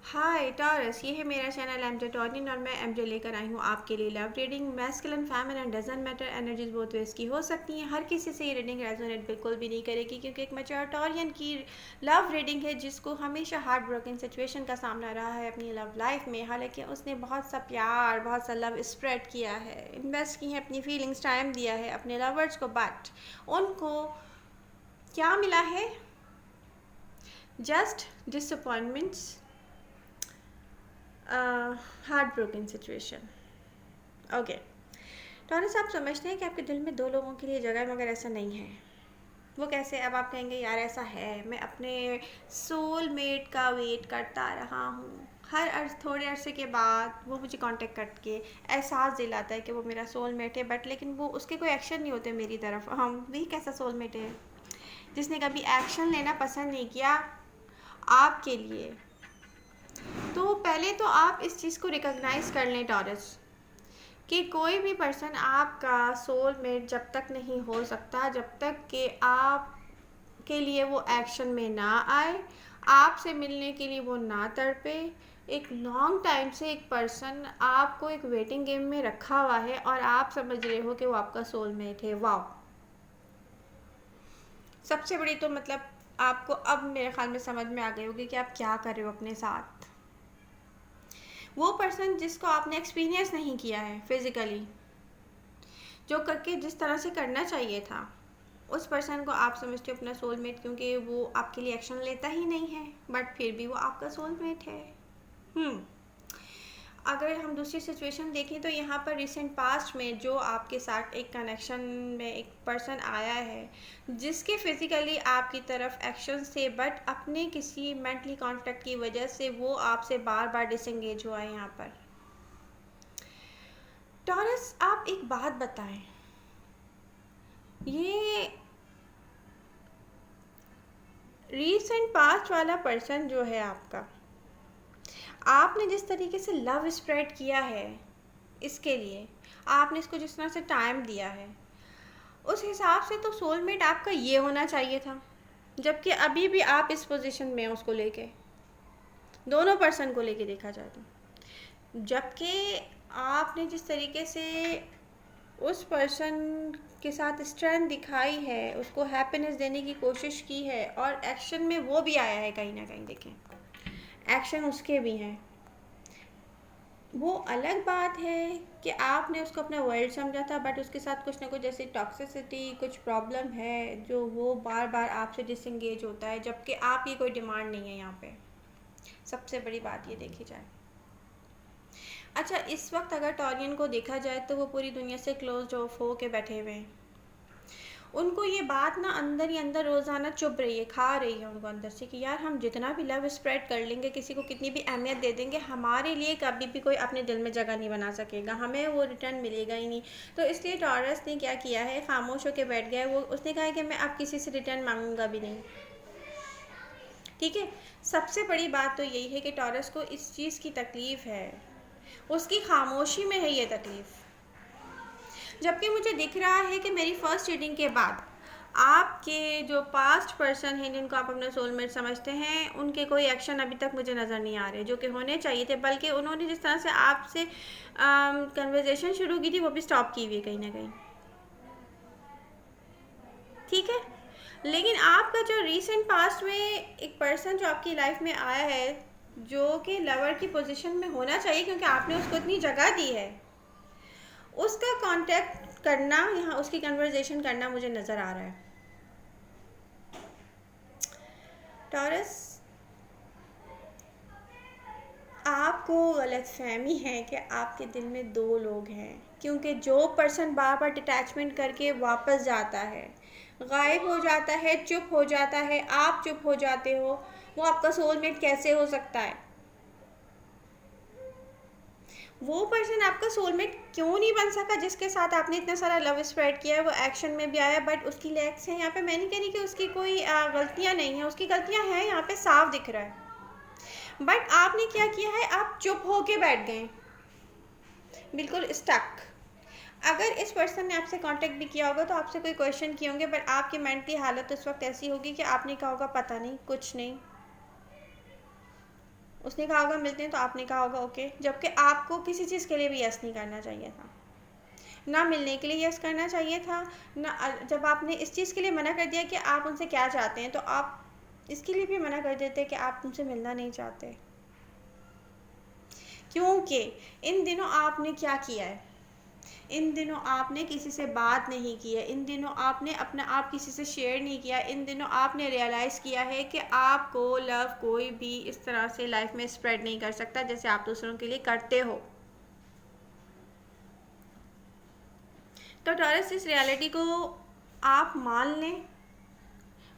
हाय taurus, ये है मेरा चैनल एमजे टॉर्निन और मैं एमजे लेकर आई हूँ आपके लिए love reading. Masculine feminine doesn't matter, energies बहुत वेज की हो सकती हैं। हर किसी से ये रीडिंग रेजोनेट बिल्कुल भी नहीं करेगी क्योंकि एक मैच्योर टॉरियन की लव रीडिंग है जिसको हमेशा हार्ट ब्रोकन सिचुएशन का सामना रहा है अपनी लव लाइफ में। हालांकि उसने बहुत सा प्यार, बहुत सा लव स्प्रेड किया है, इन्वेस्ट की है, अपनी फीलिंग्स टाइम दिया है अपने लवर्स को, बट उनको क्या मिला है? Just disappointments, heart broken situation. Okay taurus, आप समझते हैं कि आपके दिल में दो लोगों के लिए जगह है, मगर ऐसा नहीं है। वो कैसे? अब आप कहेंगे यार ऐसा है, मैं अपने सोलमेट का वेट करता रहा हूँ। हर थोड़े अरसे के बाद वो मुझे कांटेक्ट करके एहसास दिलाता है कि वो मेरा सोलमेट है, बट लेकिन वो उसके कोई एक्शन नहीं होते मेरी तरफ। हम भी कैसा सोलमेट है जिसने कभी एक्शन लेना पसंद नहीं किया आपके लिए? तो पहले तो आप इस चीज़ को रिकॉग्नाइज़ कर लें टॉरस, कि कोई भी पर्सन आपका सोलमेट जब तक नहीं हो सकता जब तक कि आप के लिए वो एक्शन में ना आए, आपसे मिलने के लिए वो ना तड़पे। एक लॉन्ग टाइम से एक पर्सन आपको एक वेटिंग गेम में रखा हुआ है और आप समझ रहे हो कि वो आपका सोलमेट है। वाह! सबसे बड़ी तो मतलब आपको अब मेरे ख्याल में समझ में आ गई होगी कि आप क्या कर रहे हो अपने साथ। वो पर्सन जिसको आपने एक्सपीरियंस नहीं किया है फिज़िकली, जो करके जिस तरह से करना चाहिए था, उस पर्सन को आप समझते हो अपना सोलमेट क्योंकि वो आपके लिए एक्शन लेता ही नहीं है, बट फिर भी वो आपका सोलमेट है। अगर हम दूसरी सिचुएशन देखें तो यहाँ पर रिसेंट पास्ट में जो आपके साथ एक कनेक्शन में एक पर्सन आया है जिसके फिज़िकली आपकी तरफ एक्शंस थे, बट अपने किसी मेंटली कॉन्फ्लिक्ट की वजह से वो आपसे बार बार डिसंगेज हुआ है। यहाँ पर टॉरस, आप एक बात बताएं, ये रीसेंट पास्ट वाला पर्सन जो है आपका, आपने जिस तरीके से लव स्प्रेड किया है इसके लिए, आपने इसको जिस तरह से टाइम दिया है, उस हिसाब से तो सोलमेट आपका ये होना चाहिए था। जबकि अभी भी आप इस पोजीशन में हैं उसको लेके, दोनों पर्सन को लेके देखा जाए तो। जबकि आपने जिस तरीके से उस पर्सन के साथ स्ट्रेंथ दिखाई है, उसको हैप्पीनेस देने की कोशिश की है और एक्शन में वो भी आया है कहीं ना कहीं। देखें, एक्शन उसके भी हैं। वो अलग बात है कि आपने उसको अपना वर्ल्ड समझा था, बट उसके साथ कुछ ना कुछ जैसे टॉक्सिसिटी, कुछ प्रॉब्लम है जो वो बार बार आपसे डिसंगेज होता है, जबकि आपकी कोई डिमांड नहीं है यहाँ पे। सबसे बड़ी बात ये देखी जाए। अच्छा, इस वक्त अगर टॉरियन को देखा जाए तो वो पूरी दुनिया से क्लोज ऑफ हो के बैठे हुए हैं। उनको ये बात ना अंदर ही अंदर रोज़ाना चुभ रही है, खा रही है उनको अंदर से, कि यार हम जितना भी लव स्प्रेड कर लेंगे, किसी को कितनी भी अहमियत दे देंगे, हमारे लिए कभी भी कोई अपने दिल में जगह नहीं बना सकेगा, हमें वो रिटर्न मिलेगा ही नहीं। तो इसलिए टॉरस ने क्या किया है, खामोश होकर बैठ गया है। वो उसने कहा है कि मैं अब किसी से रिटर्न मांगूंगा भी नहीं। ठीक है, सबसे बड़ी बात तो यही है कि टॉरस को इस चीज़ की तकलीफ़ है, उसकी खामोशी में है ये तकलीफ़। जबकि मुझे दिख रहा है कि मेरी फर्स्ट रीडिंग के बाद आपके जो पास्ट पर्सन हैं जिनको आप अपना सोलमेट समझते हैं, उनके कोई एक्शन अभी तक मुझे नज़र नहीं आ रहे जो कि होने चाहिए थे। बल्कि उन्होंने जिस तरह से आपसे कन्वर्जेशन शुरू की थी वो भी स्टॉप की हुई है कहीं ना कहीं। ठीक है, लेकिन आपका जो रीसेंट पास्ट में एक पर्सन जो आपकी लाइफ में आया है, जो कि लवर की पोजीशन में होना चाहिए क्योंकि आपने उसको इतनी जगह दी है, उसका कांटेक्ट करना, यहाँ उसकी कन्वर्जेशन करना मुझे नज़र आ रहा है। टॉरस, आपको गलतफहमी है कि आपके दिल में दो लोग हैं, क्योंकि जो पर्सन बार बार डिटैचमेंट करके वापस जाता है, गायब हो जाता है, चुप हो जाता है, आप चुप हो जाते हो, वो आपका सोलमेट कैसे हो सकता है? वो पर्सन आपका सोलमेट क्यों नहीं बन सका जिसके साथ आपने इतना सारा लव स्प्रेड किया है? वो एक्शन में भी आया, बट उसकी लैक्स हैं यहाँ पे। मैं नहीं कह रही कि उसकी कोई गलतियाँ नहीं हैं, उसकी गलतियाँ हैं, यहाँ पे साफ दिख रहा है। बट आपने क्या किया है, आप चुप होके बैठ गए, बिल्कुल स्टक। अगर इस पर्सन ने आपसे कांटेक्ट भी किया होगा तो आपसे कोई क्वेश्चन किए होंगे, बट आपकी मेंटली हालत उस वक्त ऐसी होगी कि आपने कहा होगा पता नहीं, कुछ नहीं, उसने कहा होगा मिलते हैं, तो आपने कहा होगा ओके, जबकि आपको किसी चीज़ के लिए भी यस नहीं करना चाहिए था। ना मिलने के लिए यस करना चाहिए था, ना जब आपने इस चीज़ के लिए मना कर दिया कि आप उनसे क्या चाहते हैं, तो आप इसके लिए भी मना कर देते कि आप उनसे मिलना नहीं चाहते। क्योंकि इन दिनों आपने क्या किया है, इन दिनों आपने किसी से बात नहीं की है, इन दिनों आपने अपना आप किसी से शेयर नहीं किया, इन दिनों आपने रियलाइज़ किया है कि आपको लव कोई भी इस तरह से लाइफ में स्प्रेड नहीं कर सकता जैसे आप दूसरों के लिए करते हो। तो टॉरस, इस रियलिटी को आप मान लें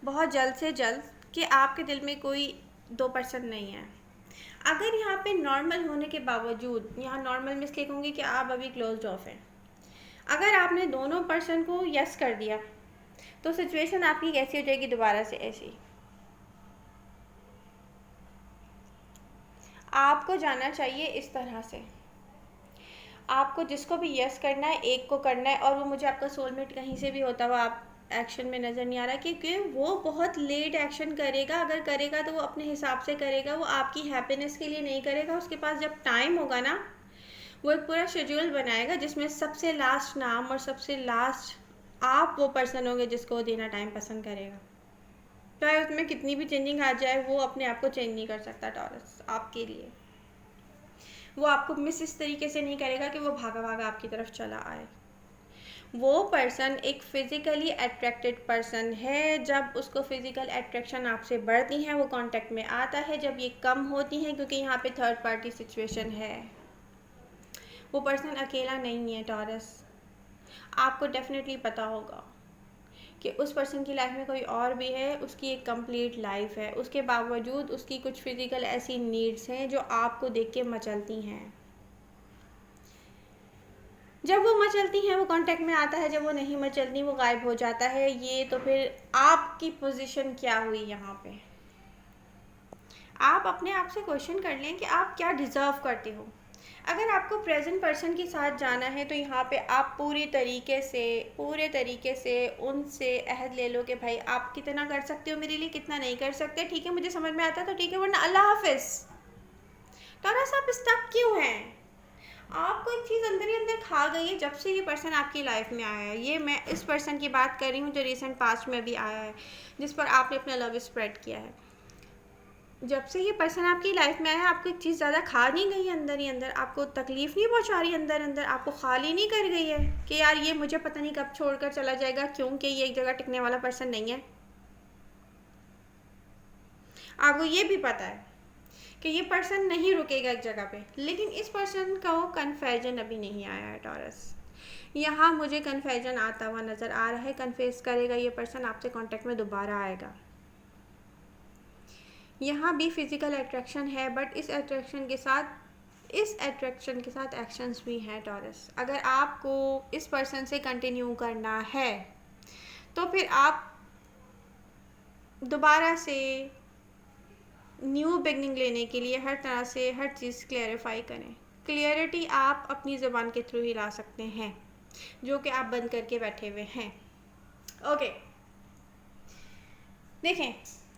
बहुत जल्द से जल्द कि आपके दिल में कोई दो पर्सन नहीं है। अगर यहाँ पे नॉर्मल होने के बावजूद, यहाँ नॉर्मल में इसलिए कहूँगी कि आप अभी क्लोज्ड ऑफ हैं, अगर आपने दोनों पर्सन को यस कर दिया तो सिचुएशन आपकी कैसी हो जाएगी, दोबारा से ऐसी। आपको जाना चाहिए इस तरह से, आपको जिसको भी यस करना है एक को करना है, और वो मुझे आपका सोलमेट कहीं से भी होता हुआ आप एक्शन में नज़र नहीं आ रहा, क्योंकि वो बहुत लेट एक्शन करेगा। अगर करेगा तो वो अपने हिसाब से करेगा, वो आपकी हैप्पीनेस के लिए नहीं करेगा। उसके पास जब टाइम होगा ना, वो एक पूरा शेड्यूल बनाएगा जिसमें सबसे लास्ट नाम और सबसे लास्ट आप वो पर्सन होंगे जिसको वो देना टाइम पसंद करेगा। चाहे उसमें कितनी भी चेंजिंग आ जाए, वो अपने आप को चेंज नहीं कर सकता टॉरस आपके लिए। वो आपको मिस इस तरीके से नहीं करेगा कि वो भागा भागा आपकी तरफ चला आए। वो पर्सन एक फिज़िकली अट्रैक्टेड पर्सन है। जब उसको फिज़िकल अट्रैक्शन आपसे बढ़ती है वो कांटेक्ट में आता है, जब ये कम होती हैं क्योंकि यहाँ पे थर्ड पार्टी सिचुएशन है। वो पर्सन अकेला नहीं है टॉरस, आपको डेफिनेटली पता होगा कि उस पर्सन की लाइफ में कोई और भी है, उसकी एक कंप्लीट लाइफ है, उसके बावजूद उसकी कुछ फिज़िकल ऐसी नीड्स हैं जो आपको देख के मचलती हैं। जब वो मचलती हैं वो कांटेक्ट में आता है, जब वो नहीं मचलती वो गायब हो जाता है। ये तो फिर आपकी पोजीशन क्या हुई यहाँ पे। आप अपने आप से क्वेश्चन कर लें कि आप क्या डिज़र्व करते हो। अगर आपको प्रेजेंट पर्सन के साथ जाना है तो यहाँ पे आप पूरे तरीके से उनसे अहद ले लो कि भाई आप कितना कर सकते हो मेरे लिए, कितना नहीं कर सकते। ठीक है, मुझे समझ में आता तो ठीक है, वरना अल्लाह हाफिज़। थोड़ा सा आप स्टक क्यों हैं? आपको एक चीज़ अंदर ही अंदर खा गई है जब से ये पर्सन आपकी लाइफ में आया है। ये मैं इस पर्सन की बात कर रही हूँ जो रिसेंट पास्ट में भी आया है, जिस पर आपने अपना लव स्प्रेड किया है। जब से ये पर्सन आपकी लाइफ में आया है, आपको एक चीज़ ज़्यादा खा नहीं गई है अंदर ही अंदर, आपको तकलीफ़ नहीं पहुंचा रही अंदर अंदर, आपको खाली नहीं कर गई है कि यार ये मुझे पता नहीं कब छोड़कर चला जाएगा, क्योंकि ये एक जगह टिकने वाला पर्सन नहीं है। आपको ये भी पता है कि ये पर्सन नहीं रुकेगा एक जगह पे, लेकिन इस पर्सन का वो कन्फ्यूजन अभी नहीं आया है टॉरस। यहाँ मुझे कन्फ्यूजन आता हुआ नज़र आ रहा है। कन्फेस करेगा ये पर्सन, आपसे कांटेक्ट में दोबारा आएगा। यहाँ भी फिज़िकल अट्रैक्शन है, बट इस अट्रैक्शन के साथ एक्शंस भी हैं टॉरस। अगर आपको इस पर्सन से कंटिन्यू करना है तो फिर आप दोबारा से न्यू बिगनिंग लेने के लिए हर तरह से हर चीज़ क्लैरिफाई करें। क्लियरिटी आप अपनी ज़बान के थ्रू ही ला सकते हैं, जो कि आप बंद करके बैठे हुए हैं। ओके, देखें,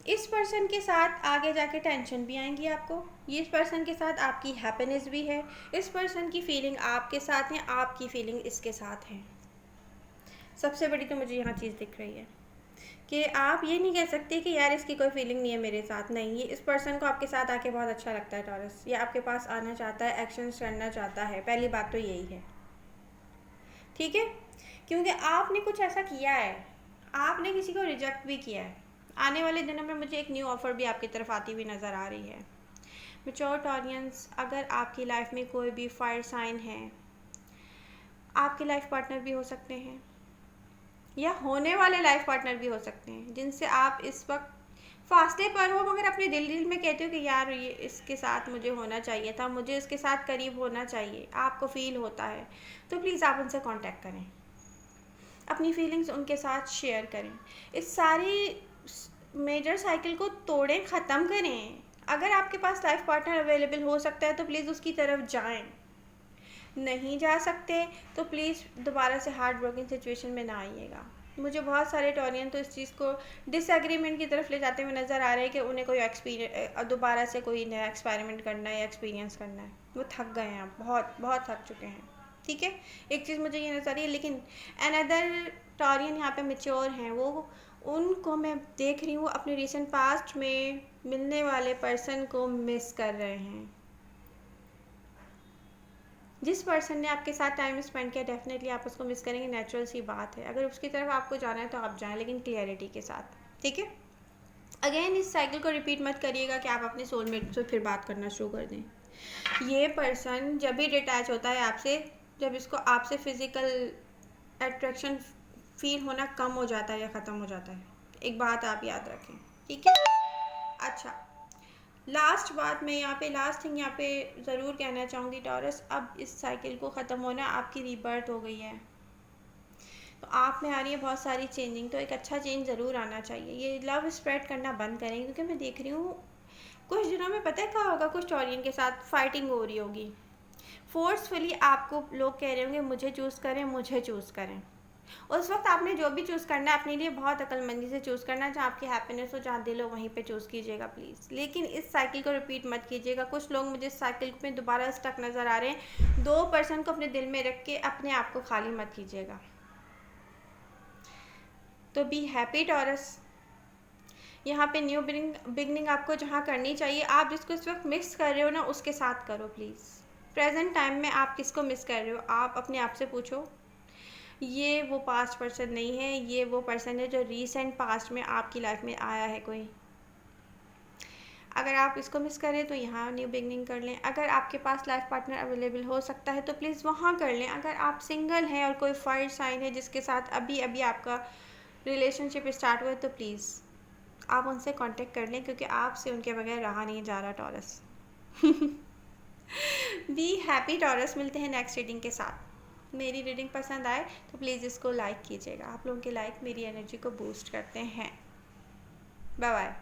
इस पर्सन के साथ आगे जाके टेंशन भी आएंगी आपको। इस पर्सन के साथ आपकी हैप्पीनेस भी है। इस पर्सन की फीलिंग आपके साथ है, आपकी फीलिंग इसके साथ है। सबसे बड़ी तो मुझे यहाँ चीज़ दिख रही है कि आप ये नहीं कह सकते कि यार इसकी कोई फीलिंग नहीं है मेरे साथ। नहीं, ये इस पर्सन को आपके साथ आके बहुत अच्छा लगता है टॉरस। ये आपके पास आना चाहता है, एक्शंस करना चाहता है। पहली बात तो यही है, ठीक है, क्योंकि आपने कुछ ऐसा किया है, आपने किसी को रिजेक्ट भी किया है। आने वाले दिनों में मुझे एक न्यू ऑफ़र भी आपकी तरफ आती हुई नज़र आ रही है। मैच्योर टॉरियंस, अगर आपकी लाइफ में कोई भी फायर साइन है, आपके लाइफ पार्टनर भी हो सकते हैं या होने वाले लाइफ पार्टनर भी हो सकते हैं, जिनसे आप इस वक्त फासले पर हो, मगर अपने दिल में कहते हो कि यार ये इसके साथ मुझे होना चाहिए था, मुझे इसके साथ करीब होना चाहिए, आपको फ़ील होता है, तो प्लीज़ आप उनसे कांटेक्ट करें, अपनी फीलिंग्स उनके साथ शेयर करें। इस सारी मेजर साइकिल को तोड़ें, ख़त्म करें। अगर आपके पास लाइफ पार्टनर अवेलेबल हो सकता है तो प्लीज़ उसकी तरफ जाएं। नहीं जा सकते तो प्लीज़ दोबारा से हार्ट ब्रोकन सिचुएशन में ना आइएगा। मुझे बहुत सारे टॉरियन तो इस चीज़ को डिसएग्रीमेंट की तरफ ले जाते हुए नज़र आ रहे हैं कि उन्हें कोई दोबारा से कोई नया एक्सपेरिमेंट करना है या एक्सपीरियंस करना है। वो थक गए हैं, बहुत बहुत थक चुके हैं। ठीक है, एक चीज़ मुझे ये नज़र आ रही है, लेकिन अनदर टॉरियन यहाँ पे मेच्योर हैं, वो उनको मैं देख रही हूँ अपने रिसेंट पास्ट में मिलने वाले पर्सन को मिस कर रहे हैं। जिस पर्सन ने आपके साथ टाइम स्पेंड किया डेफिनेटली आप उसको मिस करेंगे, नेचुरल सी बात है। अगर उसकी तरफ आपको जाना है तो आप जाएं, लेकिन क्लियरिटी के साथ। ठीक है, अगेन इस साइकिल को रिपीट मत करिएगा कि आप अपने सोलमेट से फिर बात करना शुरू कर दें। ये पर्सन जब भी डिटैच होता है आपसे, जब इसको आपसे फिजिकल अट्रैक्शन फील होना कम हो जाता है या ख़त्म हो जाता है। एक बात आप याद रखें, ठीक है। अच्छा, लास्ट बात मैं यहाँ पे, लास्ट थिंग यहाँ पे ज़रूर कहना चाहूँगी टॉरस, अब इस साइकिल को ख़त्म होना, आपकी रीबर्थ हो गई है, तो आप में आ रही है बहुत सारी चेंजिंग, तो एक अच्छा चेंज ज़रूर आना चाहिए। ये लव स्प्रेड करना बंद करें, क्योंकि मैं देख रही हूँ कुछ दिनों में पता है क्या होगा, कुछ टॉरियन के साथ फाइटिंग हो रही होगी। फोर्सफुली आपको लोग कह रहे होंगे मुझे चूज़ करें, मुझे चूज़ करें। उस वक्त आपने जो भी चूज़ करना है अपने लिए बहुत अक्लमंदी से चूज़ करना है। जहाँ आपकी हैप्पीनेस हो, जहाँ दिल हो, वहीं पे चूज़ कीजिएगा प्लीज़। लेकिन इस साइकिल को रिपीट मत कीजिएगा। कुछ लोग मुझे इस साइकिल में दोबारा स्टक नज़र आ रहे हैं। 2 पर्सन को अपने दिल में रख के अपने आप को खाली मत कीजिएगा। तो बी हैप्पी टॉरस। यहाँ पे न्यू बिगनिंग आपको जहाँ करनी चाहिए, आप जिसको इस वक्त मिस कर रहे हो ना, उसके साथ करो प्लीज़। प्रेजेंट टाइम में आप किसको मिस कर रहे हो, आप अपने आप से पूछो। ये वो पास्ट पर्सन नहीं है, ये वो पर्सन है जो रीसेंट पास्ट में आपकी लाइफ में आया है कोई। अगर आप इसको मिस करें तो यहाँ न्यू बिगनिंग कर लें। अगर आपके पास लाइफ पार्टनर अवेलेबल हो सकता है तो प्लीज़ वहाँ कर लें। अगर आप सिंगल हैं और कोई फायर साइन है जिसके साथ अभी अभी आपका रिलेशनशिप स्टार्ट हुआ है, तो प्लीज़ आप उनसे कांटेक्ट कर लें, क्योंकि आपसे उनके बगैर रहा नहीं जा रहा टॉरस। Be happy taurus. मिलते हैं नेक्स्ट रीडिंग के साथ। मेरी रीडिंग पसंद आए तो प्लीज़ इसको लाइक कीजिएगा। आप लोगों के लाइक मेरी एनर्जी को बूस्ट करते हैं। Bye bye.